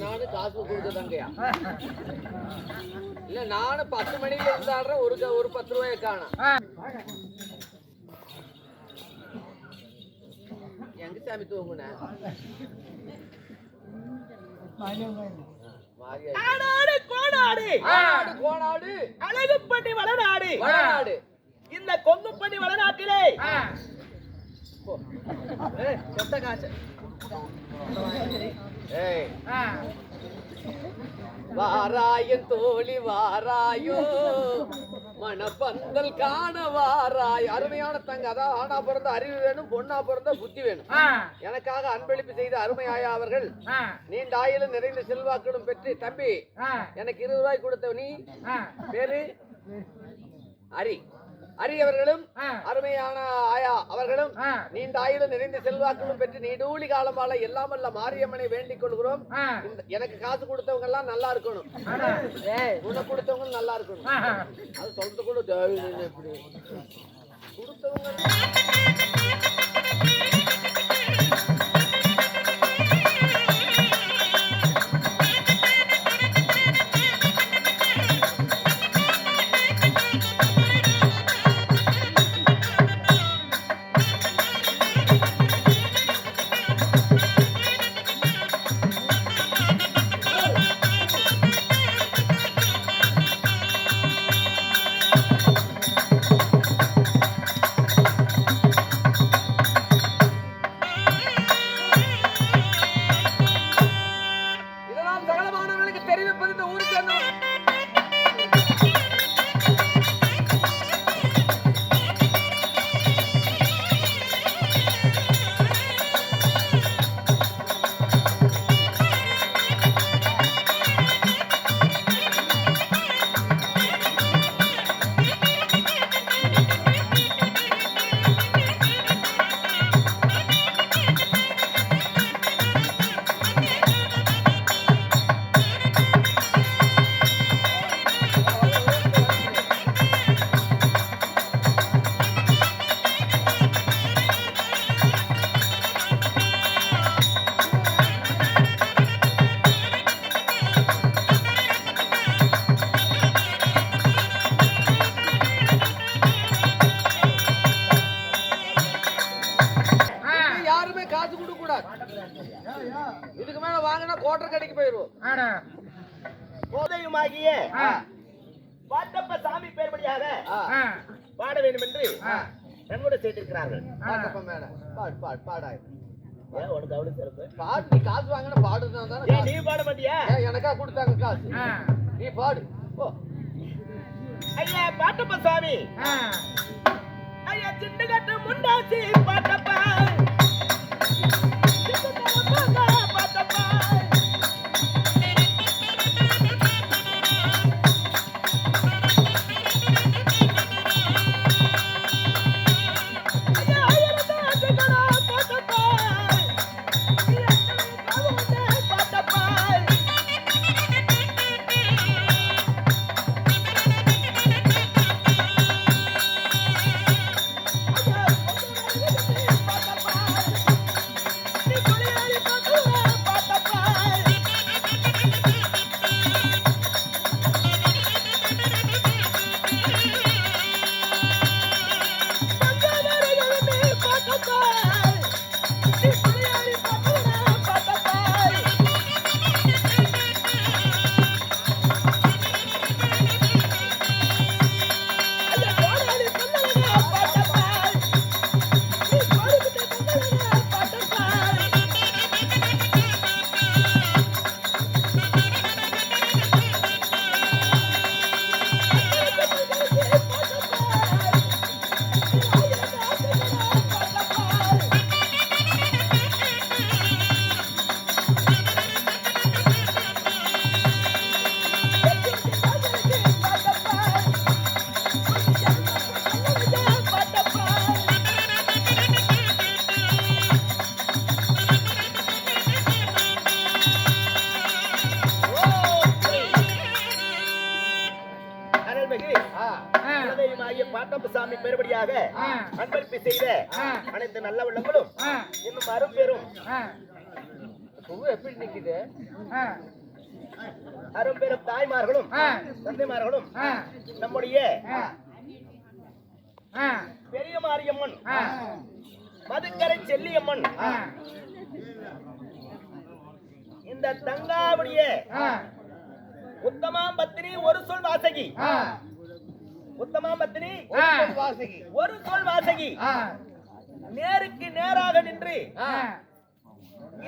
நானு காசு கொடுத்ததாங்கயா இல்ல நானும் 10 மணில இருந்து ஆடுறேன் ஒரு 10 ரூபாய் காணும் எங்க சாமி தூங்குன கோனாடு அழகுப்பட்டி வளநாடு இந்த கொங்குப்பட்டி வளநாட்டிலே சொத்த காசு வாராயன் தோழி வாராயோ மணப்பந்தல் காண வாராய். அருமையான தங்க, அதான் ஆனா பிறந்த அறிவு வேணும், பொண்ணா பிறந்த புத்தி வேணும். எனக்காக அன்பளிப்பு செய்த அருமையாயா அவர்கள் நீண்ட ஆயிலும் நிறைந்த செல்வாக்களும் பெற்று, தம்பி எனக்கு 20 ரூபாய் கொடுத்த நீ பேரு அரி அரி அவர்களும் அருமையான ஆயா அவர்களும் நீண்ட ஆயுளும் நிறைந்த செல்வாக்களும் பெற்று நீடூழி காலம் வாழ எல்லாம் அல்ல மாரியம்மனை வேண்டிக் கொள்கிறோம். எனக்கு காசு கொடுத்தவங்க எல்லாம் நல்லா இருக்கணும், குணம் கொடுத்தவங்க நல்லா இருக்கணும். அது சொல்றது கூட கொடுத்தவங்க இதுக்கு மேல வாங்கினா கோட்டர் கடைக்கு போயிருவோம். போதையுமாகிய பாட்டப்ப சாமி பேர்படியாக பாட வேண்டும் என்று நன்கொடை செய்திருக்கிறார்கள். உனக்கு அவ்வளவு சிறப்பு பாடு. நீ காசு வாங்கினா பாடுதான் தானே. நீ பாட மாட்டியா? எனக்கா கொடுத்தாங்க காசு, நீ பாடு. ஐயா பாட்டப்ப சாமி, ஐயா சின்ன கட்டு முண்டாசி பாட்டப்பா பாட்டப்பசாமி பெருபடியாக அன்பளிப்பு செய்த அனைத்து நல்ல உள்ளங்களும் இன்னும் அரும்பெரும் பூவு எப்படி நிக்குது? அரும்பெரும் தாய்மார்களும் தந்தைமார்களும் நம்முடைய பெரிய மாரியம்மன் மதுக்கரை செல்லியம்மன் இந்த தங்காவுடைய உத்தமாம் பத்தினி ஒரு சொல் வாசகி உத்தமாம் பத்தினி வாசகி ஒரு சொல் வாசகி நேருக்கு நேராக நின்று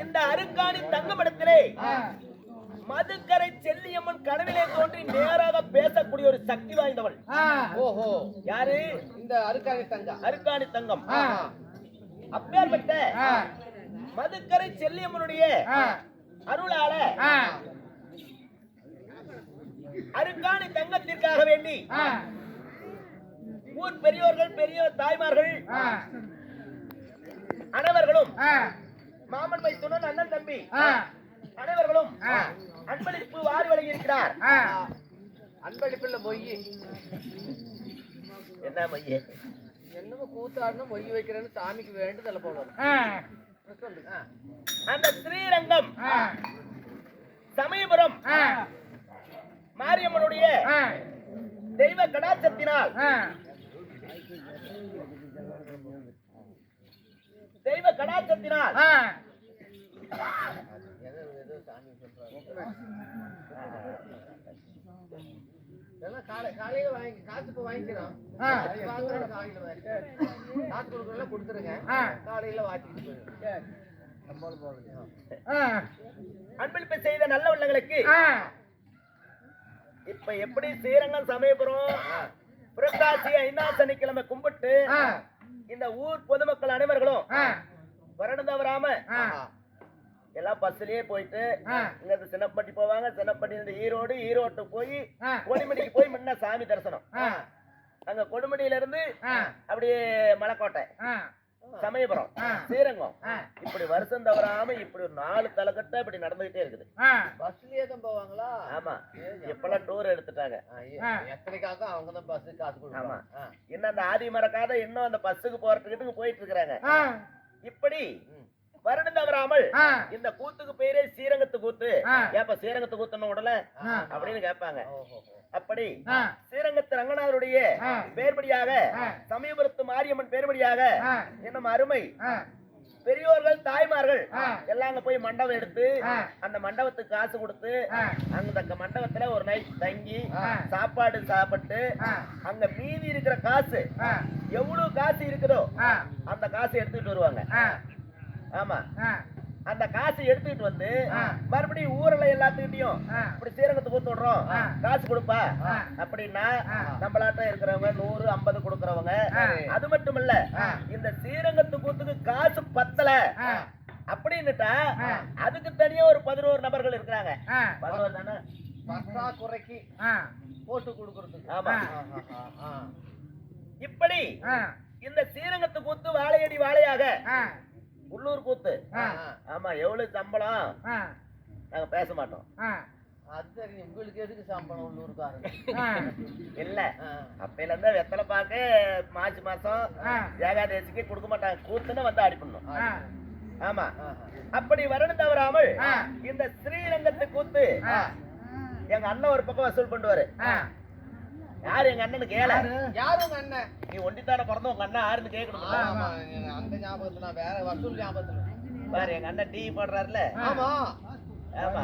இந்த அருக்காணி தங்கமடத்திலே மதுக்கரை செல்லியம்மன் கனவிலே தோன்றி நேராக பேசக்கூடிய ஒரு சக்தி வாய்ந்தவள். ஓஹோ, யாரு? இந்த அருக்காணி தங்கம். அருக்காணி தங்கம். அப்பேற்பட்ட மதுக்கரை செல்லியம்மனுடைய அருளால அருக்காணி தங்கத்திற்காக வேண்டி ஊர் பெரியோர்கள் பெரிய தாய்மார்கள் அனைவர்களும் மாமன் மைத்துனன் அண்ணன் தம்பி அனைவர்களும் அன்பளிப்பு வாரி வழங்கி இருக்கிறார். அன்பளிப்புல மொய் என்ன மையே? என்னமோ கூத்தாடணும் மொய் வைக்கிறேன்னு சாமிக்கு வேண்டுதல போனோம். அந்த ஸ்ரீரங்கம் சமயபுரம் மாரியம்மனுடைய தெய்வ கடாட்சத்தினால் காலையில வாங்கி காசு வாங்கிக்கிறோம். காசு கொடுக்கறதெல்லாம் கொடுத்துருங்க. காலையில வாங்கிட்டு அன்பளிப்பு செய்த நல்ல உள்ளங்களுக்கு இப்ப எப்படி ஸ்ரீரங்கம் சமயபுரம் புரட்டாசி 5ஆம் சனிக்கிழமை கும்பிட்டு இந்த ஊர் பொதுமக்கள் அனைவர்களும் வருடம் தவறாம எல்லாம் பஸ்லயே போயிட்டு இங்க சின்னப்பட்டி போவாங்க. சின்னப்பட்டி ஈரோடு, ஈரோட்டு போய் கொடிமடிக்கு போய் முன்ன சாமி தரிசனம். அங்க கொடுமடியில இருந்து அப்படியே மலைக்கோட்டை, சமயபுரம், ஸ்ரீரங்கம், இப்படி வருஷம் தவறாம இப்படி ஒரு 4 தலைக்கட்ட இப்படி நடந்துகிட்டே இருக்குது. பஸ்லயே தான் போவாங்களா? ஆமா, எப்பெல்லாம் டூர் எடுத்துட்டாங்க. எத்தனைக்காக அவங்க தான் பஸ் காசு கொடுப்பாங்க. இன்னும் அந்த ஆதி மரக்காத இன்னும் அந்த பஸ்ஸுக்கு போறதுக்கு போயிட்டு இருக்கிறாங்க. இப்படி வருடம் தவறாமல் இந்த கூத்துக்கு பேரே ஸ்ரீரங்கத்து கூத்து. ஏப்ப ஸ்ரீரங்கத்து கூத்துன்னு உடல அப்படின்னு கேட்பாங்க. அப்படி ஸ்ரீரங்கத்து ரங்கநாதருடைய பேர்படியாக சமயபுரத்து மாரியம்மன் பேர்படியாக என்னும் அருமை பெரியோர்கள் தாய்மார்கள் எல்லாம் அங்க போய் மண்டபம் எடுத்து அந்த மண்டபத்துக்கு காசு கொடுத்து அந்த மண்டபத்துல ஒரு நைட் தங்கி சாப்பாடு சாப்பிட்டு அங்க மீதி இருக்கிற காசு எவ்வளவு காசு இருக்குதோ அந்த காசு எடுத்துட்டு வருவாங்க. ஆமா, அந்த காசு எடுத்துட்டு வந்து மறுபடியும் ஊர்ல எல்லாத்துக்கிட்டையும் இப்படி ஸ்ரீரங்கத்துக்கு கொடுத்து விடுறோம், காசு கொடுப்பா அப்படின்னா நம்மளாட்டம் இருக்கிறவங்க 100, 50 கொடுக்கறவங்க. அது மட்டும் இல்ல, இந்த ஸ்ரீரங்கத்து கூத்துக்கு காசு பத்தல அப்படின்னுட்டா அதுக்கு தனியா ஒரு 11 நபர்கள் இருக்கிறாங்க. 11 தானே குறைக்கு போட்டு கொடுக்கறதுக்கு. ஆமா, இப்படி இந்த ஸ்ரீரங்கத்து கூத்து வாழையடி வாழையாக உள்ளூர் கூத்து. ஆமா, எவ்வளவு சம்பளம் நாங்க பேச மாட்டோம். அது உங்களுக்கு எதுக்கு சம்பளம் உள்ளூர்காரங்க? இல்ல, அப்பையில இருந்தா வெத்தலை பாக்க மார்ச் மாசம் ஏகாதேசிக்கு கொடுக்க மாட்டாங்க. கூத்துன்னு வந்து அடிப்பணும். ஆமா, அப்படி வருடம் தவறாமல் இந்த ஸ்ரீரங்கத்து கூத்து எங்க அண்ணன் ஒரு பக்கம் வசூல் பண்ணுவாரு. யாரு எங்க அண்ணனு கேள? யாரு உங்க அண்ணன்? நீ ஒண்டித்தான பிறந்த உங்க அண்ணன் யாருன்னு கேட்கணும். அந்த ஞாபகத்துல வேற வசூல் ஞாபகத்துல பாரு, எங்க அண்ணன் டீ போடுறாருல. ஆமா ஆமா,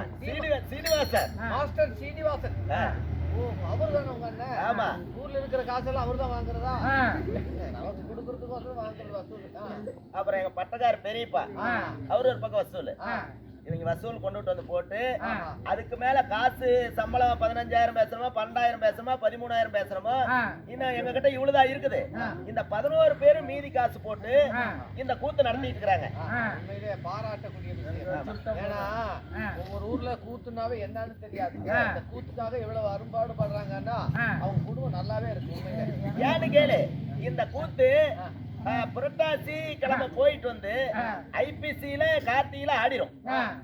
சீனிவாசன், மாஸ்டர் சீனிவாசன். ஓ, அவர்தானே உங்க அண்ணன்? ஆமா, ஊர்ல இருக்கிற காசெல்லாம் அவர்தான் வாங்குறதா? நமக்கு கொடுக்கறதுக்கு வாங்குறது வசூல். அப்புறம் எங்க பட்டக்கார பெரியப்பா அவரு ஒரு பக்கம் வசூல். இவங்க வசூல் கொண்டுட்டு வந்து போட்டு அதுக்கு மேல காசு சம்பளம் 15,000 பேசுறோமா, 12,000 பேசுறோமா, 13,000 பேசுறோமா, இன்னும் எங்க கிட்ட இவ்வளவுதான் இருக்குது. இந்த 11 பேரும் மீதி காசு போட்டு இந்த கூத்து நடத்திட்டு இருக்காங்க. உண்மையிலே பாராட்டக்கூடிய விஷயம். ஏன்னா ஒவ்வொரு ஊர்ல கூத்துனாவே என்னன்னு தெரியாது. இந்த கூத்துக்காக எவ்வளவு அரும்பாடு படுறாங்கன்னா அவங்க குடும்பம் நல்லாவே இருக்கு. உண்மையிலே ஏன்னு கேளு, இந்த கூத்து புரட்டாசி கிழமை போயிட்டு வந்து ஐபிசியில கார்த்தியில ஆடிரும்,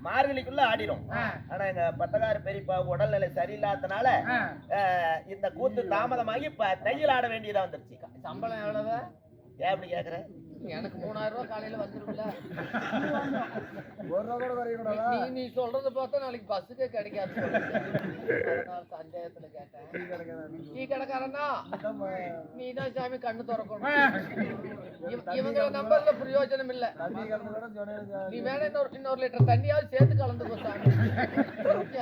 மார்கழிக்குள்ள ஆடிரும். ஆனா எங்க பட்டக்கார பெரியப்பா உடல்நிலை சரியில்லாதனால இந்த கூத்து தாமதமாகி தையல் ஆட வேண்டியதா வந்துருச்சு. சம்பளம் எவ்வளவு? ஏன் அப்படி கேக்குற? எனக்கு 3000 ரூபாய் காலையில வந்துரும்ல. ₹1 கூட குறையக்கூடாதா? நீ சொல்றத பார்த்தா நாளைக்கு பஸ்ஸுக்கே கிடைக்காது போல இருக்கு. அதனால பஞ்சாயத்துல கேட்டேன். டீ கடைக்காரனா நீ தான் சாமி கண்ணு திறக்கணும். இவங்க நம்பர்ல பிரயோஜனம் இல்ல. நீ வேணா இன்னொரு லிட்டர் தண்ணியாவது சேர்த்து கலந்துக்கோ சாமி.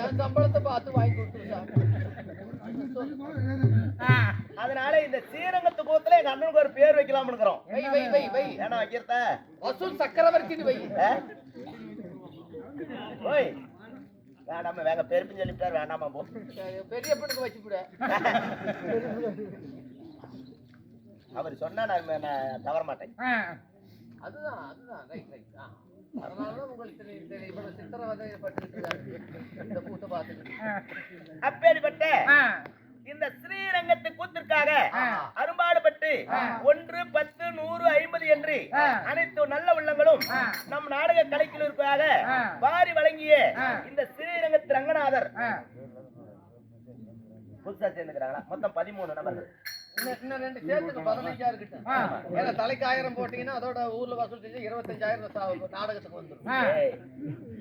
என் சம்பளத்தை பார்த்து வாங்கி கொடுத்துரு சாமி. அதனால இந்த ஸ்ரீரங்கத்து கூத்துல எங்க அண்ணனுக்கு ஒரு பேர் வைக்கலாம்னு இருக்கிறோம். வை வை வை வை. ஏன்னா வைக்கிறத வசூல் சக்கரவர்த்தின்னு வை. ஓய் வேண்டாம வேங்க பெருப்பின்னு சொல்லிவிட்டார். வேண்டாமா போ. பெரிய பொண்ணுக்கு வச்சு விட. அவர் சொன்னா நான் தவற மாட்டேன். அதுதான் அதுதான் ரைட் ரைட். அதனாலதான் உங்களுக்கு இவ்வளவு சித்திரவதைப்பட்டு இந்த கூட்ட பார்த்துட்டு. அப்பேற்பட்ட இந்த ஸ்ரீரங்கத்து கூத்திற்காக அரும்பாடுபட்டு 1, 10, 100, 50 என்று அனைத்து நல்ல உள்ளங்களும் நம் நாடக கலைக்குழுவிற்காக வாரி வழங்கிய இந்த ஸ்ரீரங்கத்து ரங்கநாதர் புதுசா சேர்ந்துக்கிறாங்களா? மொத்தம் 13 நபர்கள். இன்னும் 2 சேர்த்துக்கு 15,000 இருக்கட்டும். ஏன்னா தலைக்கு 1000 போட்டீங்கன்னா அதோட ஊர்ல வசூல் செஞ்சு 25,000 நாடகத்துக்கு வந்துடும்.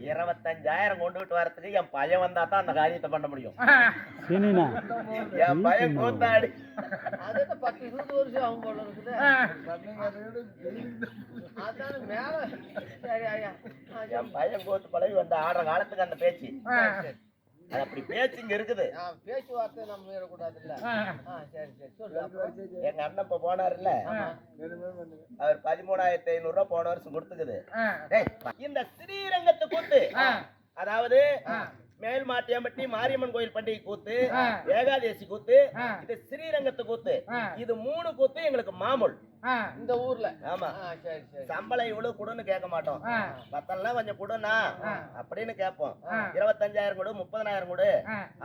25,000 கொண்டுகிட்டு வரதுக்கு என் பையன் வந்தா தான் அந்த காரியத்தை பண்ண முடியும். என் பையன் கூத்தாடி அது 10-20 வருஷம் ஆகும் போல இருக்குது. அதான மேல சரி ஐயா. என் பையன் கூத்து பழகி வந்து ஆடுற காலத்துக்கு அந்த பேச்சு அது அப்படி பேச்சு இங்க இருக்குது. பேச்சுவார்த்தை நம்ம மீறக்கூடாது இல்ல. சரி சரி சொல்லு. எங்க அண்ணன் இப்ப போனாருல்ல, அவர் 13,500 ரூபாய் போன வருஷம் கொடுத்துக்குது. இந்த ஸ்ரீரங்கத்து கூத்து அதாவது மேல் மாட்டியம்பட்டி மாரியம்மன் கோயில் பண்டிகை கூத்து, ஏகாதேசி கூத்து, இது ஸ்ரீரங்கத்து கூத்து. இது 3 கூத்து எங்களுக்கு மாமூல் இந்த ஊர்ல. ஆமா சரி சரி. சம்பளம் இவ்வளவு கொடுன்னு கேட்க மாட்டோம். 10 கொஞ்சம் கொடுனா அப்படின்னு கேட்போம். 25,000 கொடு, 30,000 கொடு,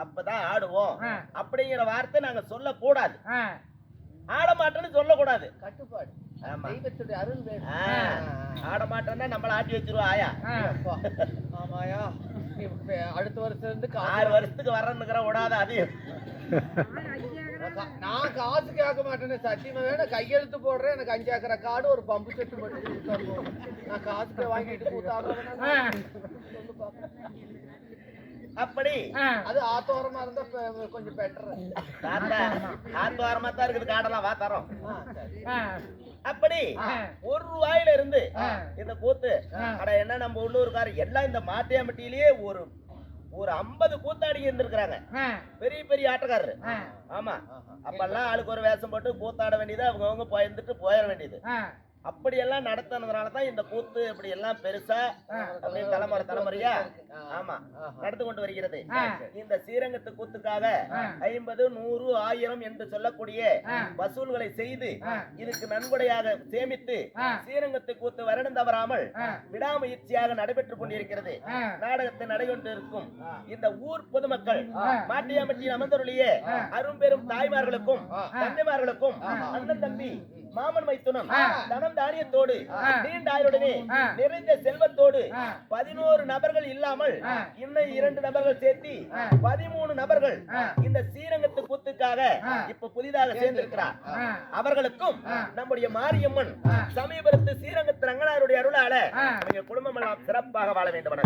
அப்பதான் ஆடுவோம் அப்படிங்கிற வார்த்தை நாங்க சொல்ல கூடாது. ஆட மாட்டோம்னு சொல்ல கூடாது. கட்டுப்பாடு. ஆமா தெய்வத்துடைய அருள் வேணும். ஆட மாட்டோம்னா நம்மள ஆட்டி வச்சிருவா ஆயா. ஆமாயா அடுத்த வருஷம் இருந்து 6 வருஷத்துக்கு வரணுங்கிற விடாத அதையும் நான் காசு கேட்க மாட்டேன்னு சத்தியமா வேணும். கையெழுத்து போடுறேன். எனக்கு 5 ஏக்கரை காடு ஒரு பம்பு செட்டு மட்டும் கொடுத்தாரு. நான் காசுக்கு வாங்கிட்டு கூத்தாடுறேன். அப்படி அது ஆத்தோரமா இருந்தா கொஞ்சம் பெட்டர். ஆத்தோரமா தான் இருக்குது காடெல்லாம் வா தரோம். அப்படி ₹1 இருந்து இந்த கூத்து அட என்ன நம்ம உள்ளூர்கார எல்லாம் இந்த மாட்டியாம்பட்டியிலேயே ஒரு 50 கூத்தாடி இருந்திருக்கிறாங்க. பெரிய பெரிய ஆட்டக்காரரு. ஆமா அப்பெல்லாம் ஆளுக்கு ஒரு வேஷம் போட்டு கூத்தாட வேண்டியது, அவங்க போயிருந்துட்டு போயிட வேண்டியது. அப்படி எல்லாம் நடத்தினதுனாலதான் இந்த கூத்து இப்படி எல்லாம் பெருசா அப்படியே தலைமுறையா ஆமா நடந்து கொண்டு வருகிறது. இந்த ஸ்ரீரங்கத்து கூத்துக்காக 50, 100, 1000 என்று சொல்லக்கூடிய வசூல்களை செய்து இதுக்கு நன்கொடையாக சேமித்து ஸ்ரீரங்கத்து கூத்து வருடம் தவறாமல் விடாமுயற்சியாக நடைபெற்றுக் கொண்டிருக்கிறது. நாடகத்தை நடைபெற்றிருக்கும் இந்த ஊர் பொதுமக்கள் மாட்டியாம்பட்டியில் அமர்ந்தருளிய அரும்பெரும் தாய்மார்களுக்கும் தந்தைமார்களுக்கும் அண்ணன் தம்பி மாமன் மைத்துனம் தனம் தானியத்தோடு நீண்ட ஆயுளுடனே நிறைந்த செல்வத்தோடு 11 நபர்கள் இல்லாமல் இன்னும் 2 நபர்கள் சேர்த்து 13 நபர்கள் இந்த ஸ்ரீரங்கத்து கூத்துக்காக இப்ப புதிதாக சேர்ந்திருக்கிறார். அவர்களுக்கும் நம்முடைய மாரியம்மன் சமீபத்து ஸ்ரீரங்கத்து ரங்கநாதருடைய அருளால எங்க குடும்பம் எல்லாம் சிறப்பாக வாழ வேண்டும்.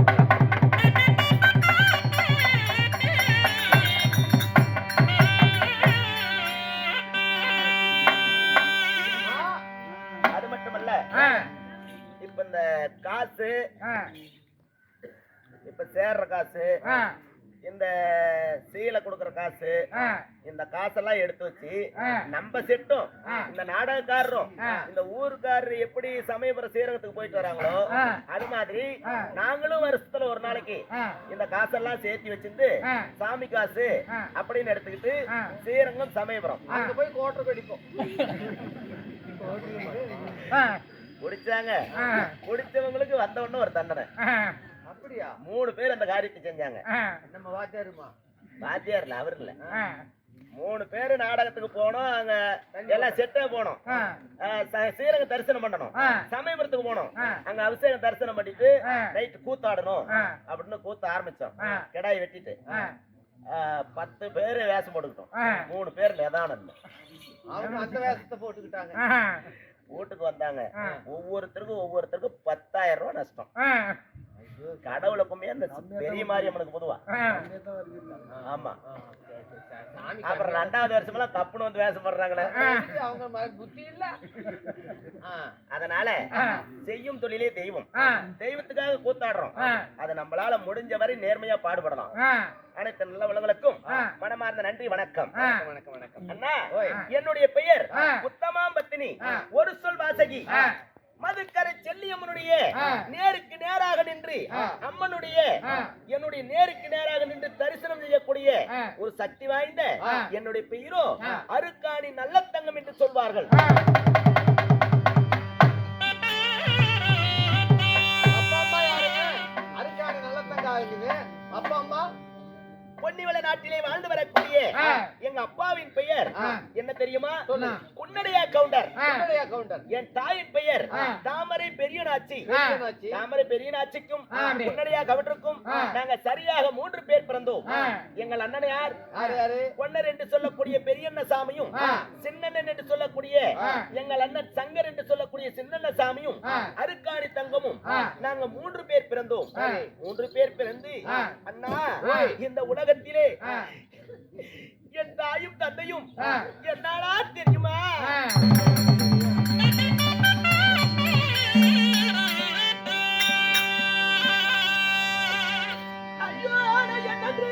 இப்ப இந்த காசு இப்ப சேர்ற காசு, இந்த சீலை கொடுக்கற காசு, இந்த காசெல்லாம் எடுத்து வச்சு நம்ம செட்டும் இந்த நாடகக்காரரும் இந்த ஊருக்காரரு எப்படி சமயபுரம் ஸ்ரீரங்கத்துக்கு போயிட்டு வராங்களோ அது மாதிரி நாங்களும் வருஷத்துல ஒரு நாளைக்கு இந்த காசெல்லாம் சேர்த்து வச்சிருந்து சாமி காசு அப்படின்னு எடுத்துக்கிட்டு ஸ்ரீரங்கம் சமயபுரம் அங்க போய் கோட்டை கடிப்போம். குடிச்சாங்க. குடிச்சவங்களுக்கு வந்த உடனே ஒரு தண்டனை. அப்படியா? 3 பேர் அந்த காரியத்தை செஞ்சாங்க. நம்ம வாத்தியாருமா? வாத்தியார் இல்ல, அவர் இல்ல. 3 பேரு நாடகத்துக்கு போனோம். அங்க எல்லாம் செட்டா போனோம். ஸ்ரீரங்க தரிசனம் பண்ணணும். சமயபுரத்துக்கு போனோம். அங்க அபிஷேகம் தரிசனம் பண்ணிட்டு நைட்டு கூத்தாடணும் அப்படின்னு கூத்த ஆரம்பிச்சோம். கிடாய் வெட்டிட்டு 10 பேரு வேஷம் போட்டுக்கிட்டோம். 3 பேர் நிதானம். அவங்க அந்த வேஷத்தை போட்டுக்கிட்டாங்க. வீட்டுக்கு வந்தாங்க. ஒவ்வொருத்தருக்கும் 10,000 ரூபாய் நஷ்டம். கடவுளுக்குமே அந்த பெரிய மாரியம்மனுக்கு பொதுவா. ஆமா. அப்புறம் 2வது வருஷமெல்லாம் தப்புன்னு வந்து வேஷம் போடுறாங்களே, அவங்க புத்தி இல்ல. அதனால செய்யும் தொழிலே தெய்வம். தெய்வத்துக்காக கூத்தாடுறோம். அது நம்மளால முடிஞ்ச வரை நேர்மையா பாடுபடலாம். அனைத்து நல்ல உலகளுக்கும் மனமார்ந்த நன்றி, வணக்கம். வணக்கம் வணக்கம். அண்ணா, என்னுடைய பெயர் உத்தமாம்பத்தினி, ஒரு சொல் வாசகி. மதுக்கரை செல்லியம்மனுடைய நேருக்கு நேராக நின்று அம்மனுடைய என்னுடைய நேருக்கு நேராக நின்று தரிசனம் செய்யக்கூடிய ஒரு சக்தி வாய்ந்த என்னுடைய பெயரோ அருக்காணி நல்ல தங்கம் என்று சொல்வார்கள். அப்பா அம்மா யாருங்க? அருக்காணி நல்ல தங்கம் இருக்குது. அப்பா அம்மா பொன்னிவள நாட்டிலே வாழ்ந்து வரக்கூடிய எங்க அப்பாவின் பெயர் என்ன தெரியுமா? குன்னடையா கவுண்டர். என் தாயின் பெயர் தாமரை பெரியநாச்சி. தாமரை பெரியநாச்சிக்கும் குன்னடையா கவுண்டருக்கும் நாங்க சரியாக 3 பேர் பிறந்தோம். எங்கள் அண்ணன் யார்? பொன்னர் என்று சொல்லக்கூடிய பெரியண்ணசாமியும், சின்னண்ணன் என்று சொல்லக்கூடிய எங்கள் அண்ணன் சங்கர் என்று சொல்லக்கூடிய சின்னண்ணசாமியும், அருக்காணி தங்கமும் நாங்க 3 பேர் பிறந்தோம். 3 பேர் பிறந்து அண்ணா இந்த உலகத்திலே என் தாயும் தந்தையும் என்னாலா தெரியுமா? ஐயோ என்னது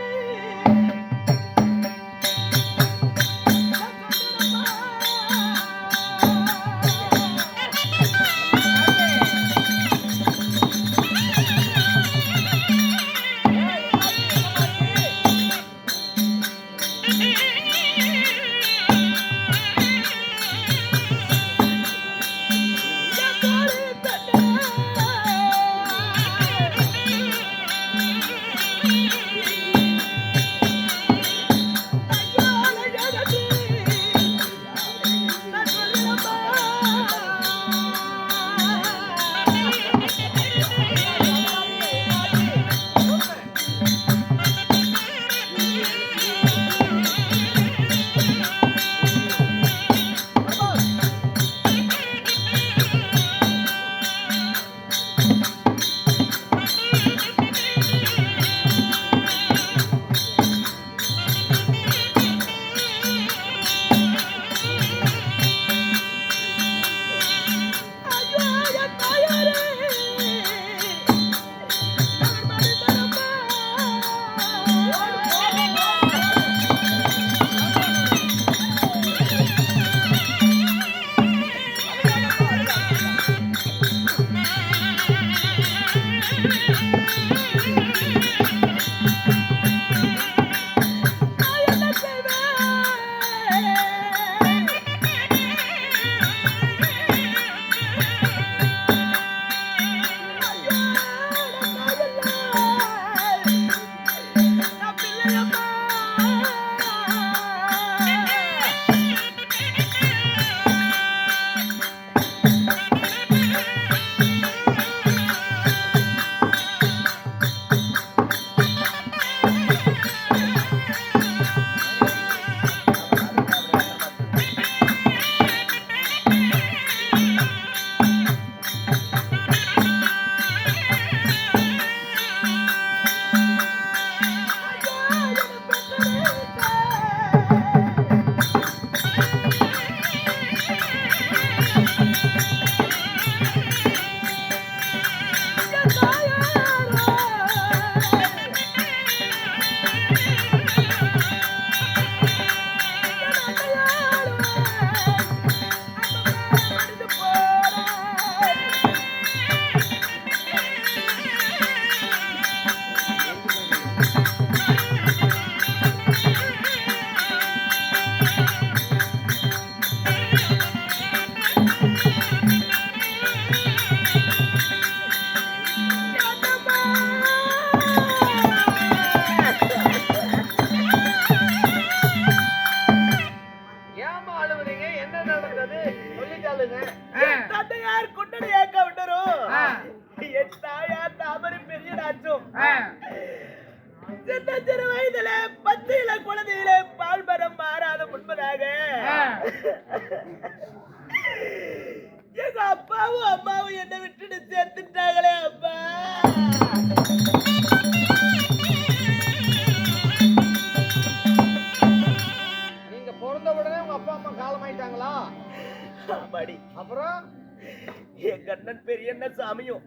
அண்ணன் சாமியும்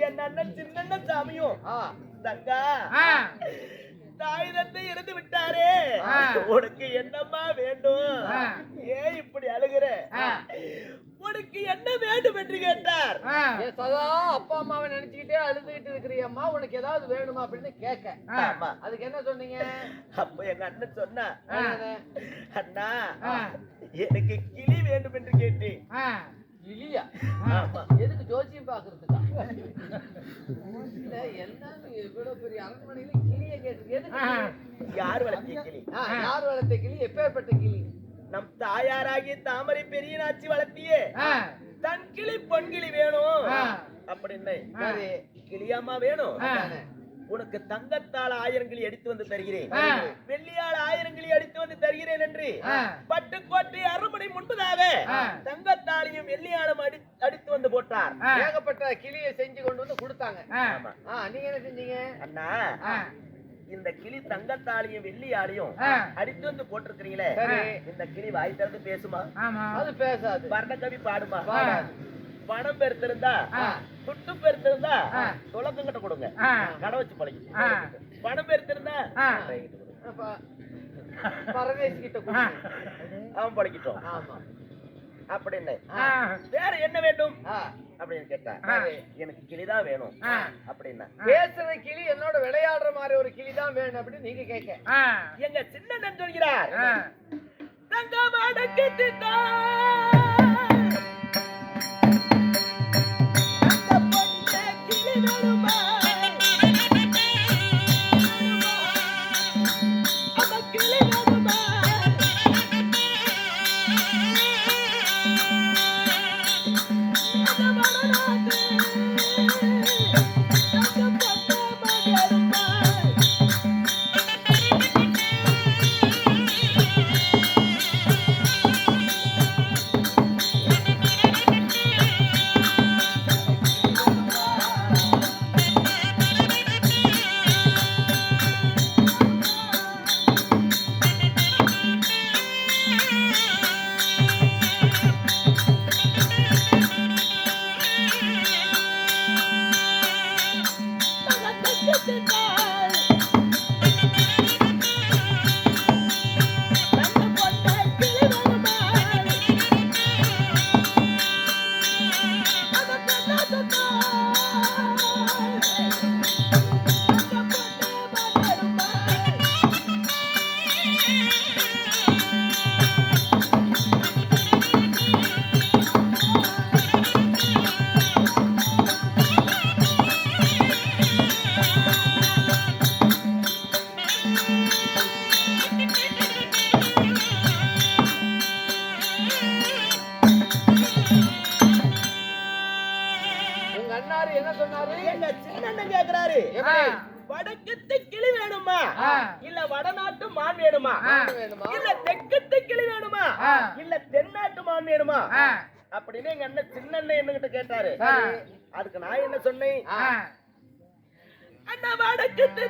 என் அண்ணன் சின்ன சாமியும் ஆ, தங்கா தாயுதத்தை இருந்து விட்டாரே உனக்கு என்னம்மா வேண்டும் ஏன் இப்படி அழுகிற உனக்கு என்ன வேண்டும் என்று கேட்டார் ஏன் சதா அப்பா அம்மாவை நினைச்சுக்கிட்டே அழுதுகிட்டு இருக்கிறியம்மா, உனக்கு ஏதாவது வேணுமா அப்படின்னு கேட்க. ஆமா. அதுக்கு என்ன சொன்னீங்க? அப்ப எங்க அண்ணன் சொன்னா, என்னது? அண்ணா எனக்கு கிளி வேண்டும் என்று கேட்டேன். கிளியா? ஆமா. எதுக்கு ஜோசியம் பாக்குறதுக்கா? இல்ல, என்னன்னு இவ்வளவு பெரிய அரண்மனையில கிளிய கேட்டு எதுக்கு கிளி? யார் வளர்த்திய கிளி? யார் வளர்த்த கிளி? எப்பேற்பட்ட கிளி? நம் தாயாராகிய தாமரை பெரிய நாச்சி வளர்த்தியே தன் கிளி பொன் கிளி வேணும் அப்படின்னு. சரி, கிளியாமா வேணும். அதானே. உனக்கு தங்கத்தால் 1000 கிளி அடித்து வந்து தருகிறேன், வெள்ளியால் 1000 கிளி அடித்து வந்து தருகிறேன் என்று பட்டுக்கோட்டை அரண்மனை முன்பதாக தங்கத்தாலையும் வெள்ளியாலும் அடித்து வந்து போட்டார். ஏகப்பட்ட கிளியை செஞ்சு கொண்டு வந்து கொடுத்தாங்க. ஆமா. நீங்க என்ன செஞ்சீங்க? அண்ணா இந்த கிளி தங்கத்தாலையும் வெள்ளியாலையும் அடித்து வந்து போட்டிருக்கிறீங்களே, இந்த கிளி வாய் திறந்து பேசுமா? அது பேசாது. வர்ணக்கவி பாடுமா? பாடாது. பணம் பெருத்திருந்தா துட்டு பெருத்திருந்தா துளக்கங்கிட்ட கொடுங்க, கடை வச்சு பழகி. பணம் பெருத்திருந்தா பரதேசி கிட்ட கொடுங்க. அவன் பழகிட்டோம். ஆமா. அப்படின்னு வேற என்ன வேண்டும் ஆ, அப்படின்னு கேட்டா, எனக்கு கிளிதான் வேணும் அப்படின்னா. பேசுற கிளி என்னோட விளையாடுற மாதிரி ஒரு கிளி தான் வேணும் அப்படின்னு நீங்க கேட்க. எங்க சின்ன சொல்கிறார், தங்க மாடக்கு என்ன சொன்னாரு? எங்க சின்ன கேக்குறாரு, எப்படி? வடக்கத்து கிளி வேணுமா இல்ல வடநாட்டு மான் வேணுமா வேணுமா? இல்ல தெற்கத்து கிளி வேணுமா இல்ல தென்னாட்டு மான் வேணுமா அப்படின்னு எங்க அண்ணன் சின்ன என்னகிட்ட கேட்டாரு. அதுக்கு நான் என்ன சொன்னேன், அண்ணா வடக்கத்து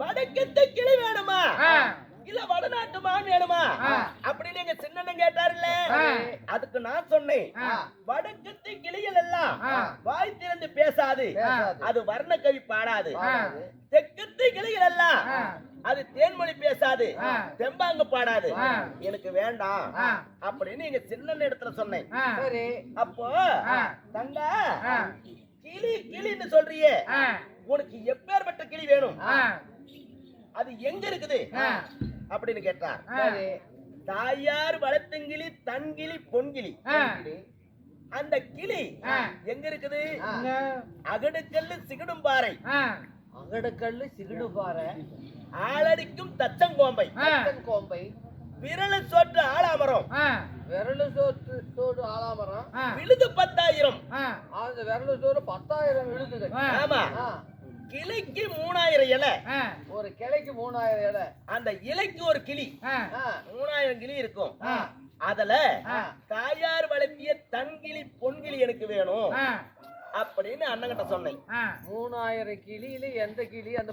வடக்கத்து கிளி வேணுமா இல்ல வடநாட்டு மான் வேணுமா அப்படின்னு எங்க சின்னண்ணன் கேட்டாருல்ல, அதுக்கு நான் சொன்னேன், வடக்கத்து கிளிகள் எல்லாம் வாய் திறந்து பேசாது, அது வர்ண கவி பாடாது. தெற்கத்து கிளிகள் எல்லாம் அது தேன்மொழி பேசாது, தெம்பாங்க பாடாது, எனக்கு வேண்டாம் அப்படின்னு எங்க சின்ன இடத்துல சொன்னேன். அப்போ தங்க கிளி கிளின்னு சொல்றியே, உனக்கு எப்பேற்பட்ட கிளி வேணும், அது எங்க இருக்குது அப்படின்னு கேட்டார். தாயார் வளர்த்தங்கிளி, தன்கிளி, பொன்கிளி. அந்த கிளி எங்க இருக்குது? அகடுக்கல்லு சிகடும் பாறை, அகடக்கல்லு சிகிடு பாறை, ஆளடிக்கும் தச்சங்கோம்பை, கோம்பை, விரல சோற்று ஆலாமரம், விரலு சோறு ஆலாமரம், விழுது 10,000. அந்த விரலு சோறு 10,000 விழுதுகள். ஆமா, கிளைக்கு 3000 இலை, ஒரு கிளைக்கு 3000 இலை. அந்த இலைக்கு ஒரு கிளி 3000 கிளி இருக்கும். அதுல தாயார் வளர்த்திய தன்கிளி, பொன்கிளி எனக்கு வேணும் அப்படின்னு அண்ணங்கிட்ட சொன்னேன். 3000 கிளியில எந்த கிளி அந்த